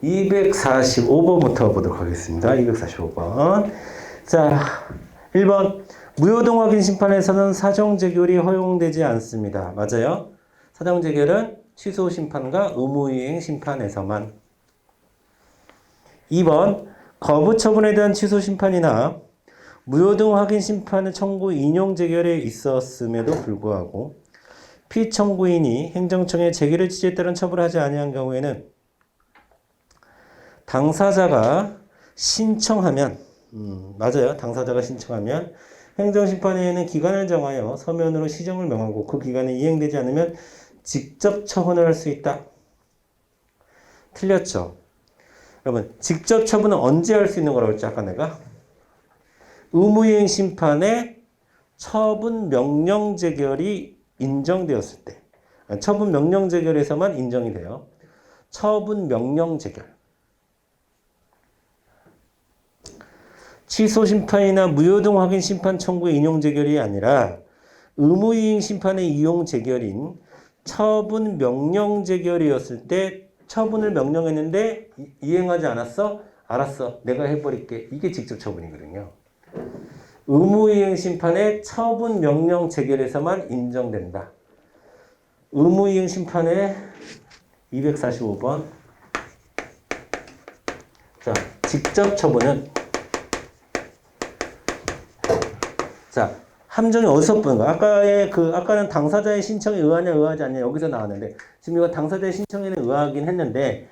245번부터 보도록 하겠습니다. 245번. 자, 1번. 무효동 확인 심판에서는 사정재결이 허용되지 않습니다. 맞아요? 사정재결은 취소 심판과 의무이행 심판에서만. 2번. 거부 처분에 대한 취소 심판이나 무효동 확인 심판의 청구 인용 재결에 있었음에도 불구하고 피청구인이 행정청에 재결의 취지에 따른 처분을 하지 아니한 경우에는 당사자가 신청하면 맞아요. 당사자가 신청하면 행정심판위에는 기간을 정하여 서면으로 시정을 명하고 그 기간이 이행되지 않으면 직접 처분을 할 수 있다. 틀렸죠? 여러분, 직접 처분은 언제 할 수 있는 거라고 했죠? 아까 내가 의무이행 심판의 처분 명령 재결이 인정되었을 때, 처분 명령 재결에서만 인정이 돼요. 처분 명령 재결. 취소 심판이나 무효동 확인 심판 청구의 인용 재결이 아니라 의무이행 심판의 이용 재결인 처분 명령 재결이었을 때 처분을 명령했는데 이행하지 않았어? 알았어. 내가 해버릴게. 이게 직접 처분이거든요. 의무이행 심판의 처분 명령 재결에서만 인정된다. 의무이행 심판의 245번. 자, 직접 처분은 자, 함정이 어디서 뿌는 거야? 아까는 당사자의 신청에 의하냐, 의하지 않냐, 여기서 나왔는데, 지금 이거 당사자의 신청에는 의하긴 했는데,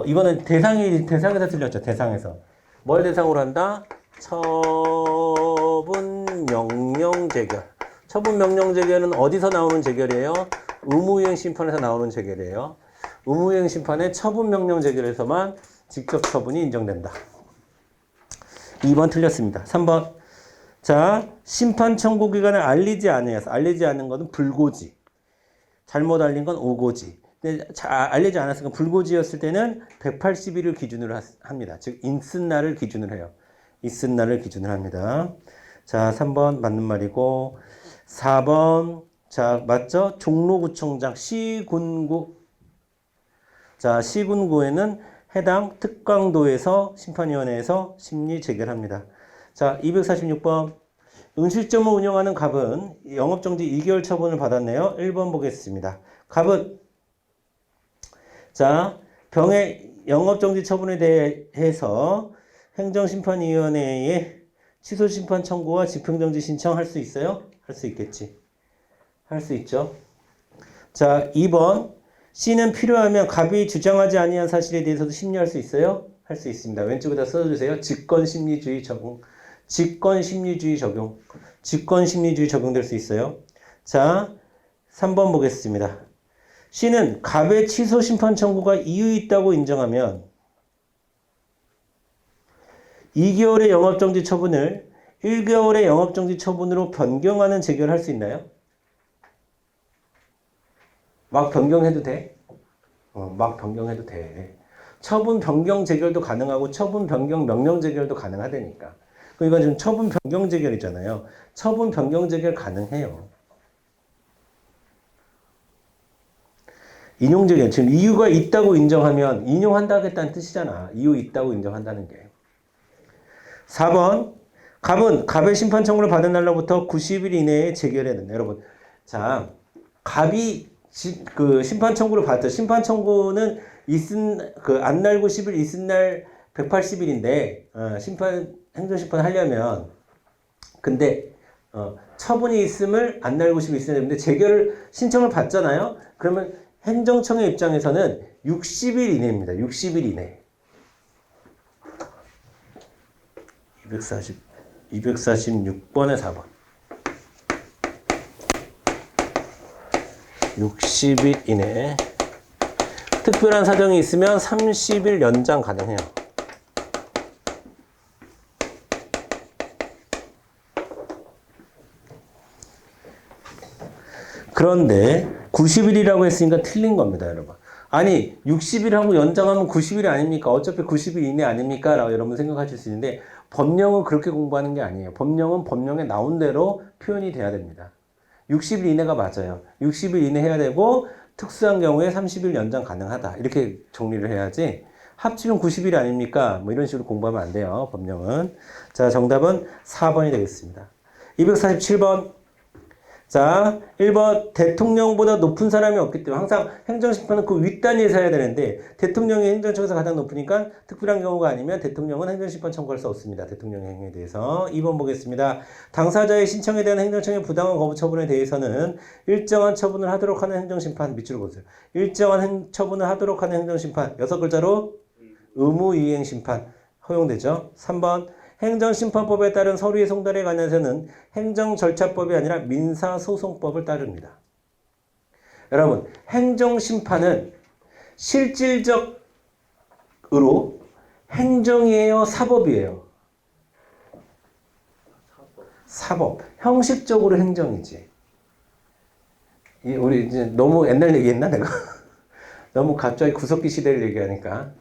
이거는 대상에서 틀렸죠, 대상에서. 뭘 대상으로 한다? 처분 명령 재결. 처분 명령 재결은 어디서 나오는 재결이에요? 의무이행 심판에서 나오는 재결이에요. 의무이행 심판의 처분 명령 재결에서만 직접 처분이 인정된다. 2번 틀렸습니다. 3번. 자, 심판 청구 기간을 알리지 않아서 알리지 않은 것은 불고지. 잘못 알린 건 오고지. 근데 알리지 않았으니까 불고지였을 때는 180일을 기준으로 합니다. 즉 있은 날을 기준으로 해요. 있은 날을 기준으로 합니다. 자, 3번 맞는 말이고 4번 자, 맞죠? 종로구청장 시군구. 자, 시군구에는 해당 특강도에서 심판위원회에서 심리 재결합니다. 자, 246번. 음식점을 운영하는 갑은 영업정지 2개월 처분을 받았네요. 1번 보겠습니다. 갑은 자, 병의 영업정지 처분에 대해서 행정심판위원회에 취소심판 청구와 집행정지 신청할 수 있어요? 할 수 있겠지. 할 수 있죠. 자, 2번. C는 필요하면 갑이 주장하지 아니한 사실에 대해서도 심리할 수 있어요? 할 수 있습니다. 왼쪽에다 써주세요. 직권심리주의 적용. 직권심리주의 적용. 직권심리주의 적용될 수 있어요. 자, 3번 보겠습니다. C는 갑의 취소심판 청구가 이유 있다고 인정하면 2개월의 영업정지 처분을 1개월의 영업정지 처분으로 변경하는 재결할 수 있나요? 막 변경해도 돼? 막 변경해도 돼. 처분 변경 재결도 가능하고 처분 변경 명령 재결도 가능하다니까. 이건 지금 처분 변경 재결이잖아요. 처분 변경 재결 가능해요. 인용 재결. 지금 이유가 있다고 인정하면 인용한다겠다는 뜻이잖아. 이유 있다고 인정한다는 게. 4번. 갑의 심판 청구를 받은 날로부터 90일 이내에 재결해야 된다. 여러분. 자, 갑이 심판 청구를 받았죠. 심판 청구는 안 날 90일, 있은 날 180일인데, 행정심판 하려면, 근데, 처분이 있음을 안 날 90일 있어야 되는데, 재결을 신청을 받잖아요? 그러면 행정청의 입장에서는 60일 이내입니다. 60일 이내. 246번에 4번. 60일 이내. 특별한 사정이 있으면 30일 연장 가능해요. 그런데 90일이라고 했으니까 틀린 겁니다, 여러분. 아니 60일하고 연장하면 90일이 아닙니까? 어차피 90일 이내 아닙니까? 라고 여러분 생각하실 수 있는데 법령은 그렇게 공부하는 게 아니에요. 법령은 법령에 나온 대로 표현이 돼야 됩니다. 60일 이내가 맞아요. 60일 이내 해야 되고 특수한 경우에 30일 연장 가능하다. 이렇게 정리를 해야지 합치면 90일 아닙니까? 뭐 이런 식으로 공부하면 안 돼요. 법령은. 자, 정답은 4번이 되겠습니다. 247번. 자, 1번 대통령보다 높은 사람이 없기 때문에 항상 행정심판은 그 윗단위에서 해야 되는데 대통령이 행정청에서 가장 높으니까 특별한 경우가 아니면 대통령은 행정심판 청구할 수 없습니다. 대통령의 행위에 대해서. 2번 보겠습니다. 당사자의 신청에 대한 행정청의 부당한 거부 처분에 대해서는 일정한 처분을 하도록 하는 행정심판, 밑줄을 보세요. 일정한 처분을 하도록 하는 행정심판, 6글자로 의무이행심판 허용되죠. 3번 행정심판법에 따른 서류의 송달에 관해서는 행정절차법이 아니라 민사소송법을 따릅니다. 여러분, 행정심판은 실질적으로 행정이에요, 사법이에요? 사법. 형식적으로 행정이지. 우리 이제 너무 옛날 얘기했나 내가? 너무 갑자기 구석기 시대를 얘기하니까.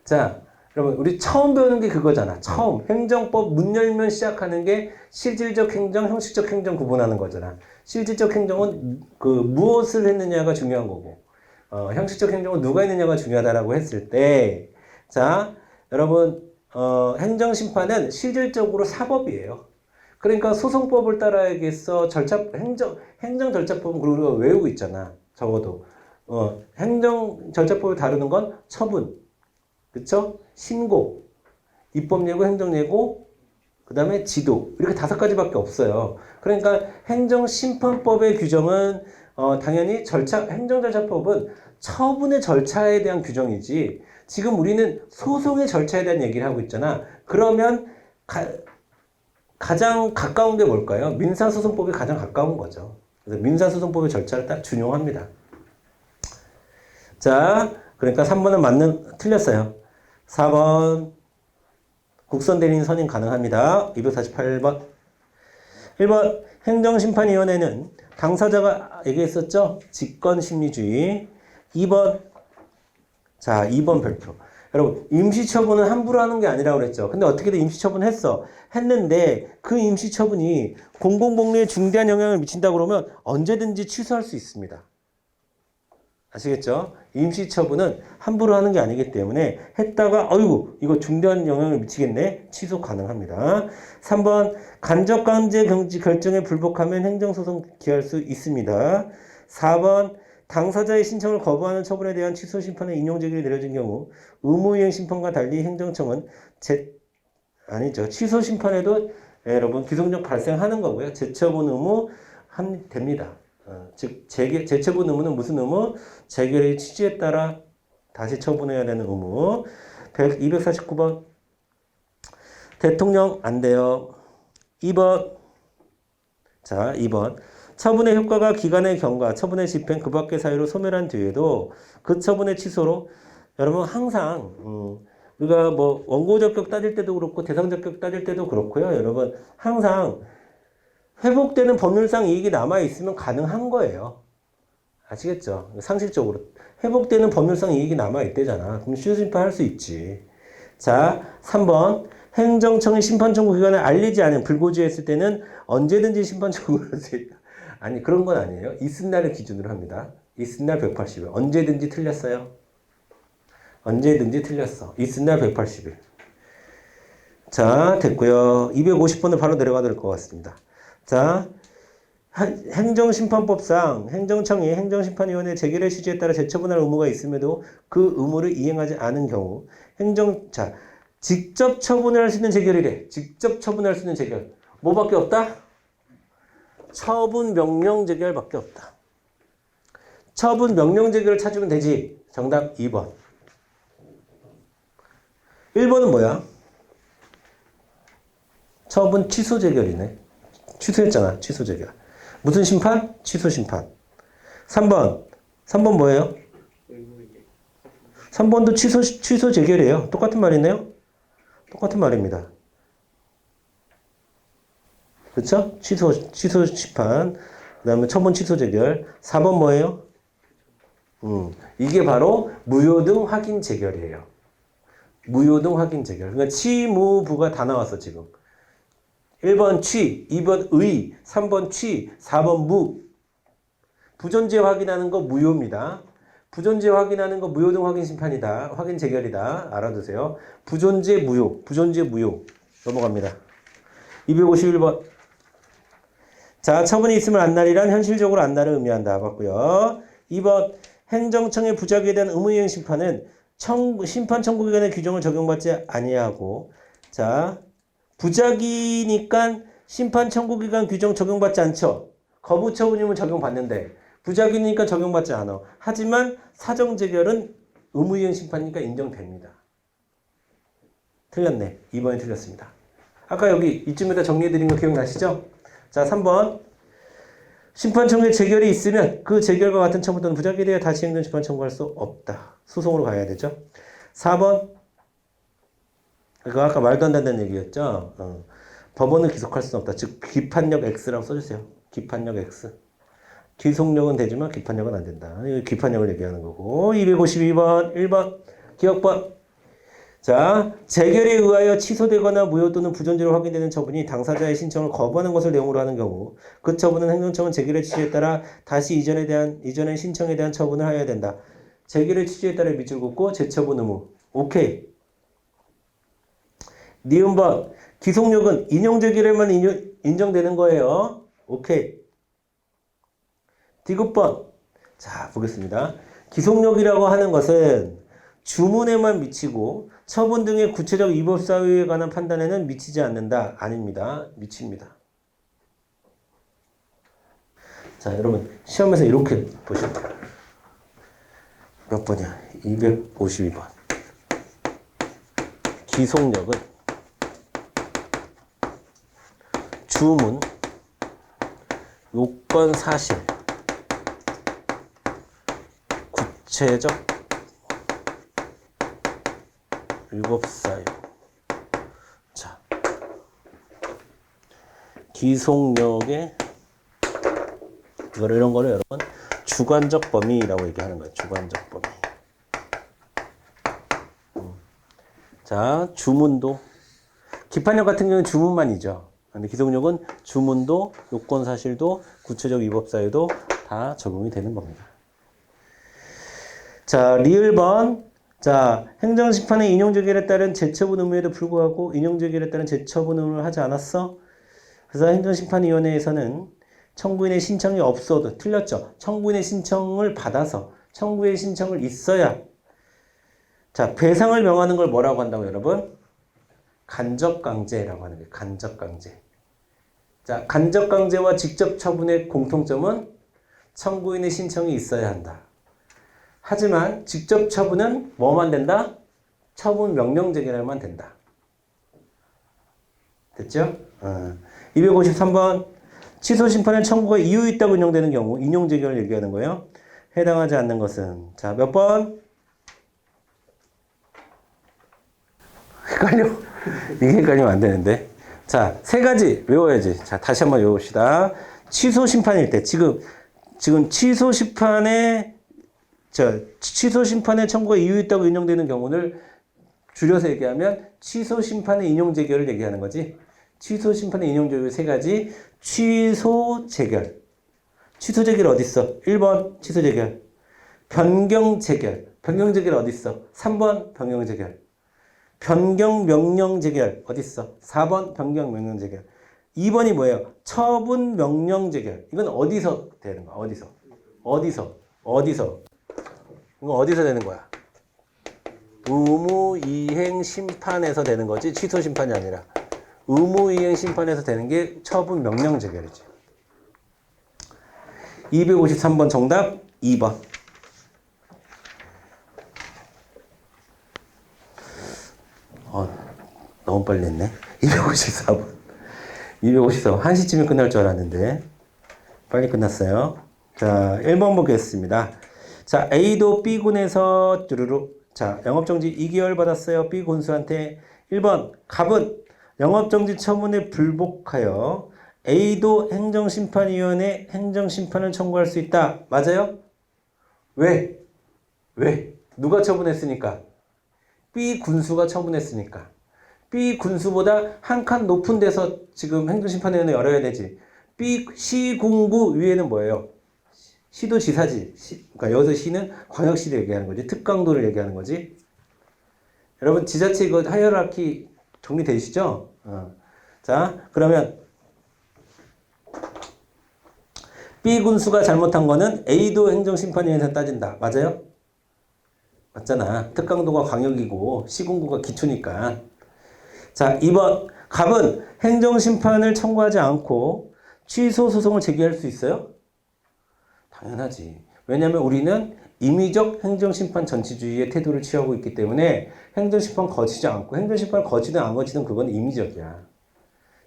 자, 여러분 우리 처음 배우는 게 그거잖아. 처음 행정법 문 열면 시작하는 게 실질적 행정, 형식적 행정 구분하는 거잖아. 실질적 행정은 그 무엇을 했느냐가 중요한 거고, 형식적 행정은 누가 했느냐가 중요하다라고 했을 때, 자, 여러분 행정심판은 실질적으로 사법이에요. 그러니까 소송법을 따라야겠어. 행정절차법은 그리고 우리가 외우고 있잖아. 적어도 행정절차법을 다루는 건 처분, 그쵸? 신고, 입법예고, 행정예고, 그 다음에 지도. 이렇게 5가지밖에 없어요. 그러니까 행정심판법의 규정은 당연히 행정절차법은 처분의 절차에 대한 규정이지, 지금 우리는 소송의 절차에 대한 얘기를 하고 있잖아. 그러면 가장 가까운 게 뭘까요? 민사소송법이 가장 가까운 거죠. 그래서 민사소송법의 절차를 딱 준용합니다. 자, 그러니까 3번은 틀렸어요. 4번 국선대리인 선임 가능합니다. 248번. 1번 행정심판위원회는 당사자가 얘기했었죠? 직권심리주의. 2번, 자 2번 별표. 여러분 임시처분은 함부로 하는 게 아니라고 그랬죠. 근데 어떻게든 임시처분을 했는데 그 임시처분이 공공복리에 중대한 영향을 미친다고 그러면 언제든지 취소할 수 있습니다. 아시겠죠? 임시처분은 함부로 하는 게 아니기 때문에 했다가 어이구 이거 중대한 영향을 미치겠네, 취소 가능합니다. 3번 간접강제 경지 결정에 불복하면 행정소송 기할 수 있습니다. 4번 당사자의 신청을 거부하는 처분에 대한 취소 심판의 인용 제기를 내려진 경우 의무이행 심판과 달리 행정청은 취소 심판에도 여러분 기성적 발생하는 거고요. 재처분 의무 됩니다. 즉 재처분 의무는 무슨 의무? 재결의 취지에 따라 다시 처분해야 되는 의무. 249번 대통령 안 돼요. 2번, 자 2번 처분의 효과가 기간의 경과, 처분의 집행 그 밖의 사유로 소멸한 뒤에도 그 처분의 취소로, 여러분 항상 우리가 뭐 원고적격 따질 때도 그렇고 대상적격 따질 때도 그렇고요. 여러분 항상 회복되는 법률상 이익이 남아있으면 가능한 거예요. 아시겠죠? 상식적으로. 회복되는 법률상 이익이 남아있대잖아. 그럼 취소심판 할 수 있지. 자, 3번. 행정청이 심판청구 기간을 알리지 않은 불고지했을 때는 언제든지 심판청구를 할 수 있다. 아니, 그런 건 아니에요. 있음날을 기준으로 합니다. 있음날 180일. 언제든지 틀렸어요. 언제든지 틀렸어. 있음날 180일. 자, 됐고요. 250번을 바로 내려가도 될 것 같습니다. 자, 행정심판법상 행정청이 행정심판위원회 재결의 취지에 따라 재처분할 의무가 있음에도 그 의무를 이행하지 않은 경우 직접 처분을 할 수 있는 재결이래. 직접 처분할 수 있는 재결. 뭐밖에 없다? 처분 명령 재결밖에 없다. 처분 명령 재결을 찾으면 되지. 정답 2번. 1번은 뭐야? 처분 취소 재결이네. 취소했잖아. 취소 재결. 무슨 심판? 취소 심판. 3번. 3번 뭐예요? 3번도 취소 재결이에요. 똑같은 말이네요. 똑같은 말입니다. 그렇죠? 취소 심판. 그 다음에 처분 취소 재결. 4번 뭐예요? 이게 바로 무효등 확인 재결이에요. 무효등 확인 재결. 그러니까 취무부가 다 나왔어 지금. 1번 취, 2번 의, 3번 취, 4번 무. 부존재 확인하는 거 무효입니다. 부존재 확인하는 거 무효등 확인 심판이다. 확인 재결이다. 알아두세요. 부존재 무효. 부존재 무효. 넘어갑니다. 251번. 자, 처분이 있으면 안날이란 현실적으로 안날을 의미한다. 맞고요. 2번. 행정청의 부작위에 대한 의무이행 심판은 심판 청구 기간의 규정을 적용받지 아니하고, 자, 부작위니까 심판 청구 기간 규정 적용받지 않죠. 거부 처분이면 적용받는데 부작위니까 적용받지 않아. 하지만 사정 재결은 의무이행 심판이니까 인정됩니다. 틀렸네. 2번이 틀렸습니다. 아까 여기 이쯤에다 정리해드린 거 기억나시죠? 자, 3번. 심판 청구의 재결이 있으면 그 재결과 같은 처분 또는 부작위에 대해 다시 행정 심판 청구할 수 없다. 소송으로 가야 되죠. 4번. 그거 아까 말도 안 된다는 얘기였죠. 법원은 기속할 수는 없다. 즉 기판력 X라고 써주세요. 기판력 X. 기속력은 되지만 기판력은 안 된다. 이거 기판력을 얘기하는 거고. 252번 1번 기억번. 자, 재결에 의하여 취소되거나 무효 또는 부존재로 확인되는 처분이 당사자의 신청을 거부하는 것을 내용으로 하는 경우 그 처분은 행정청은 재결의 취지에 따라 다시 이전의 신청에 대한 처분을 하여야 된다. 재결의 취지에 따라 밑줄 긋고 재처분 의무. 오케이. 니은번. 기속력은 인용재결에만 인정되는 거예요. 오케이. 디귿번. 자, 보겠습니다. 기속력이라고 하는 것은 주문에만 미치고 처분 등의 구체적 위법 사유에 관한 판단에는 미치지 않는다. 아닙니다. 미칩니다. 자, 여러분 시험에서 이렇게 보시면 돼요. 몇 번이야? 252번. 기속력은 주문, 요건 사실, 구체적 위법 사유. 자, 기속력의 이런 거를 여러분 주관적 범위라고 얘기하는 거예요. 주관적 범위. 자, 주문도 기판력 같은 경우는 주문만이죠. 근데 기속력은 주문도 요건 사실도 구체적 위법 사유도 다 적용이 되는 겁니다. 자, 리을번. 자, 행정심판의 인용재결에 따른 재처분 의무에도 불구하고 인용재결에 따른 재처분 의무를 하지 않았어? 그래서 행정심판위원회에서는 청구인의 신청이 없어도, 틀렸죠? 청구인의 신청을 받아서 청구의 신청을 있어야. 자, 배상을 명하는 걸 뭐라고 한다고 여러분? 간접강제라고 하는 거예요. 간접강제. 자, 간접강제와 직접처분의 공통점은 청구인의 신청이 있어야 한다. 하지만 직접 처분은 뭐만 된다? 처분 명령 재결만 된다. 됐죠? 253번. 취소 심판의 청구가 이유 있다고 인용되는 경우 인용 재결을 얘기하는 거예요. 해당하지 않는 것은 자, 몇 번? 헷갈려? 이게 헷갈리면 안 되는데. 자, 세 가지 외워야지. 자, 다시 한번 외웁시다. 취소 심판일 때 지금 취소 심판의 취소 심판의 청구가 이유 있다고 인용되는 경우를 줄여서 얘기하면 취소 심판의 인용 재결을 얘기하는 거지. 취소 심판의 인용 재결 세 가지. 취소 재결. 취소 재결 어디 있어? 1번 취소 재결. 변경 재결. 변경 재결 어디 있어? 3번 변경 재결. 변경 명령 재결 어디 있어? 4번 변경 명령 재결. 2번이 뭐예요? 처분 명령 재결. 이건 어디서 되는 거야? 어디서? 이건 어디서 되는 거야? 의무이행 심판에서 되는 거지 취소 심판이 아니라 의무이행 심판에서 되는 게 처분 명령 재결이지. 253번 정답 2번. 너무 빨리 했네. 254번. 254번. 1시쯤에 끝날 줄 알았는데 빨리 끝났어요. 자, 1번 보겠습니다. 자, A도 B군에서 뚜루루. 자, 영업정지 2개월 받았어요. B군수한테. 1번 갑은 영업정지 처분에 불복하여 A도 행정심판위원회 행정심판을 청구할 수 있다. 맞아요? 왜? 누가 처분했으니까? B군수가 처분했으니까. B군수보다 한 칸 높은 데서 지금 행정심판위원회 열어야 되지. C군구 위에는 뭐예요? 시도 지사지. 그러니까 여기서 시는 광역시를 얘기하는 거지. 특강도를 얘기하는 거지. 여러분 지자체 이거 하이어라키 정리되시죠? 자, 그러면 B 군수가 잘못한 거는 A도 행정심판위원회에서 따진다. 맞아요? 맞잖아. 특강도가 광역이고 시군구가 기초니까. 자, 2번. 갑은 행정심판을 청구하지 않고 취소 소송을 제기할 수 있어요? 당연하지. 왜냐하면 우리는 임의적 행정심판 전치주의의 태도를 취하고 있기 때문에 행정심판 거치지 않고 행정심판을 거치든 안 거치든 그건 임의적이야.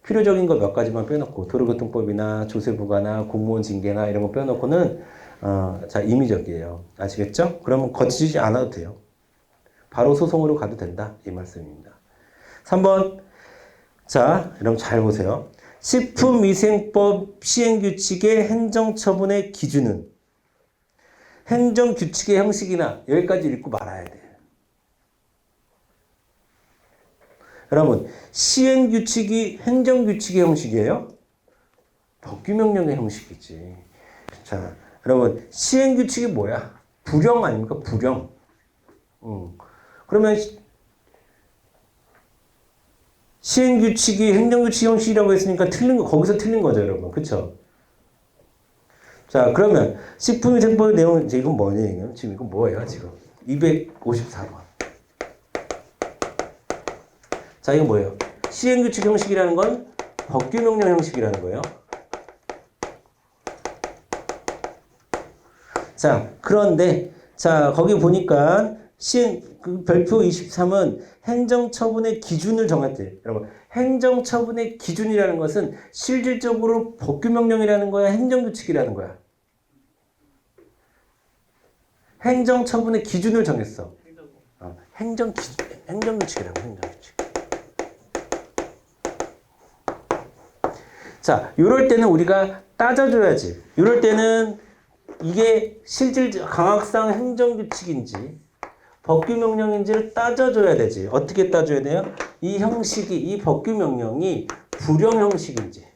필요적인 거 몇 가지만 빼놓고 도로교통법이나 조세부가나 공무원 징계나 이런 거 빼놓고는 자 임의적이에요. 아시겠죠? 그러면 거치지 않아도 돼요. 바로 소송으로 가도 된다. 이 말씀입니다. 3번. 자, 여러분 잘 보세요. 식품위생법 시행규칙의 행정처분의 기준은 행정규칙의 형식이나 여기까지 읽고 말아야 돼. 여러분 시행규칙이 행정규칙의 형식이에요? 법규명령의 형식이지. 자, 여러분 시행규칙이 뭐야? 불령 아닙니까? 불령. 그러면 시행규칙이 행정규칙 형식이라고 했으니까 틀린 거, 거기서 틀린 거죠, 여러분. 그쵸? 자, 그러면 식품위생법의 내용, 이건 뭐니? 지금 이건 뭐예요, 지금? 254번. 자, 이건 뭐예요? 시행규칙 형식이라는 건 법규명령 형식이라는 거예요. 자, 그런데, 자, 거기 보니까 그 별표 23은 행정처분의 기준을 정했대. 여러분, 행정처분의 기준이라는 것은 실질적으로 법규명령이라는 거야, 행정규칙이라는 거야. 행정처분의 기준을 정했어. 행정규칙이라고, 행정규칙. 자, 요럴 때는 우리가 따져줘야지. 요럴 때는 이게 강학상 행정규칙인지 법규명령인지를 따져줘야 되지. 어떻게 따져야 돼요? 이 형식이, 이 법규명령이 불령 형식인지,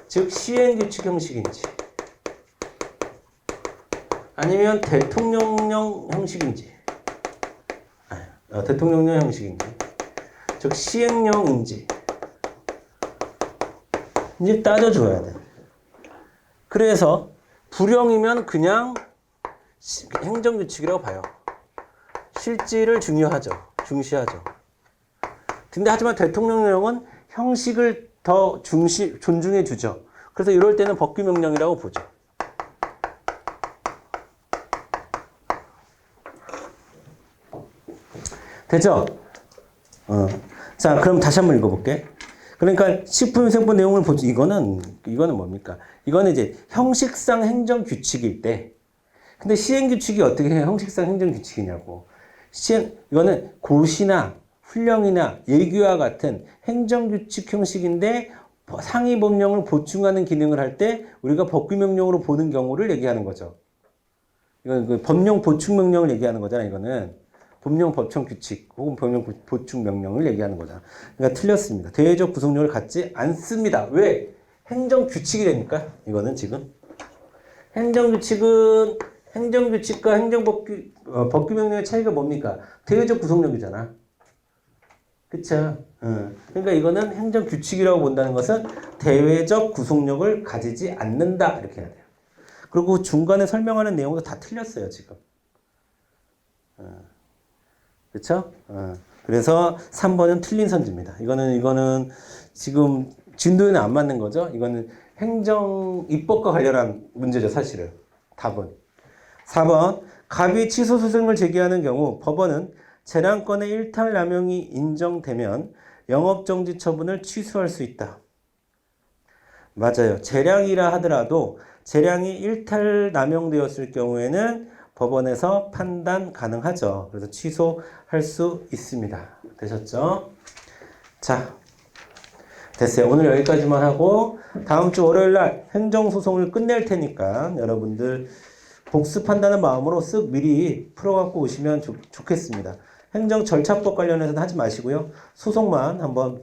즉 시행규칙 형식인지, 아니면 대통령령 형식인지, 대통령령 형식인지, 즉 시행령인지 이제 따져줘야 돼. 그래서 불령이면 그냥 행정규칙이라고 봐요. 실질을 중시하죠. 근데 하지만 대통령령은 형식을 더 존중해 주죠. 그래서 이럴 때는 법규명령이라고 보죠. 되죠? 자, 그럼 다시 한번 읽어볼게. 그러니까 식품위생법 내용을 보죠. 이거는 뭡니까? 이거는 이제 형식상 행정규칙일 때, 근데 시행규칙이 어떻게 형식상 행정규칙이냐고. 이거는 고시나 훈령이나 예규와 같은 행정규칙 형식인데 상위 법령을 보충하는 기능을 할 때 우리가 법규명령으로 보는 경우를 얘기하는 거죠. 이건 그 법령 보충명령을 얘기하는 거잖아. 이거는 법령 법청규칙 혹은 법령 보충명령을 얘기하는 거잖아. 그러니까 틀렸습니다. 대외적 구속력을 갖지 않습니다. 왜? 행정규칙이라니까. 이거는 지금 행정규칙과 법규명령의 차이가 뭡니까? 대외적 구속력이잖아. 그쵸? 그러니까 이거는 행정규칙이라고 본다는 것은 대외적 구속력을 가지지 않는다. 이렇게 해야 돼요. 그리고 중간에 설명하는 내용도 다 틀렸어요, 지금. 그쵸? 그래서 3번은 틀린 선지입니다. 이거는 지금 진도에는 안 맞는 거죠? 이거는 입법과 관련한 문제죠, 사실은. 답은. 4번. 갑이 취소 소송을 제기하는 경우 법원은 재량권의 일탈 남용이 인정되면 영업정지 처분을 취소할 수 있다. 맞아요. 재량이라 하더라도 재량이 일탈 남용되었을 경우에는 법원에서 판단 가능하죠. 그래서 취소할 수 있습니다. 되셨죠? 자, 됐어요. 오늘 여기까지만 하고 다음 주 월요일날 행정소송을 끝낼 테니까 여러분들 복습한다는 마음으로 쓱 미리 풀어갖고 오시면 좋겠습니다. 행정절차법 관련해서는 하지 마시고요. 소송만 한번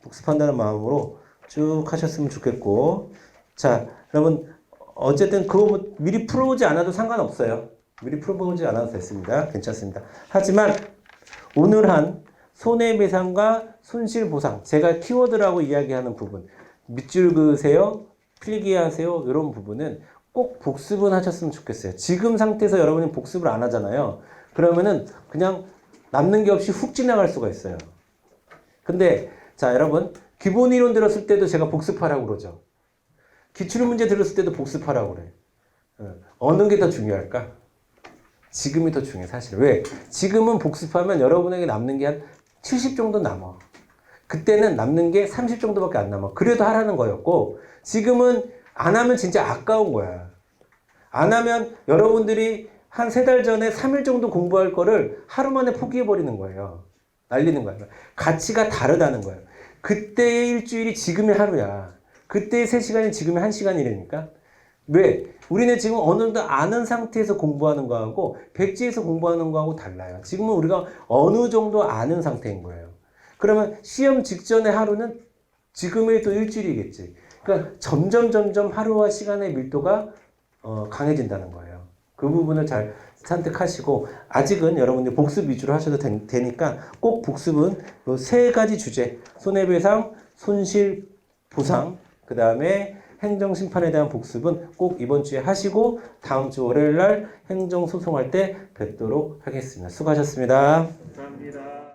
복습한다는 마음으로 쭉 하셨으면 좋겠고, 자, 여러분 어쨌든 그거 미리 풀어보지 않아도 상관없어요. 미리 풀어보지 않아도 됐습니다. 괜찮습니다. 하지만 오늘 한 손해배상과 손실보상, 제가 키워드라고 이야기하는 부분, 밑줄 그으세요, 필기하세요, 이런 부분은 꼭 복습은 하셨으면 좋겠어요. 지금 상태에서 여러분이 복습을 안 하잖아요. 그러면은 그냥 남는 게 없이 훅 지나갈 수가 있어요. 근데 자, 여러분, 기본 이론 들었을 때도 제가 복습하라고 그러죠. 기출문제 들었을 때도 복습하라고 그래. 어느 게 더 중요할까? 지금이 더 중요해, 사실. 왜? 지금은 복습하면 여러분에게 남는 게 한 70 정도 남아. 그때는 남는 게 30 정도밖에 안 남아. 그래도 하라는 거였고, 지금은 안 하면 진짜 아까운 거야. 안 하면 여러분들이 한 3달 전에 3일 정도 공부할 거를 하루 만에 포기해버리는 거예요. 날리는 거야. 가치가 다르다는 거예요. 그때의 일주일이 지금의 하루야. 그때의 3시간이 지금의 1시간이라니까. 왜? 우리는 지금 어느 정도 아는 상태에서 공부하는 거하고 백지에서 공부하는 거하고 달라요. 지금은 우리가 어느 정도 아는 상태인 거예요. 그러면 시험 직전의 하루는 지금의 또 일주일이겠지. 그러니까 점점 하루와 시간의 밀도가 강해진다는 거예요. 그 부분을 잘 선택하시고, 아직은 여러분들 복습 위주로 하셔도 되니까 꼭 복습은 이 3가지 주제, 손해배상, 손실보상, 그 다음에 행정심판에 대한 복습은 꼭 이번 주에 하시고 다음 주 월요일 날 행정소송할 때 뵙도록 하겠습니다. 수고하셨습니다. 감사합니다.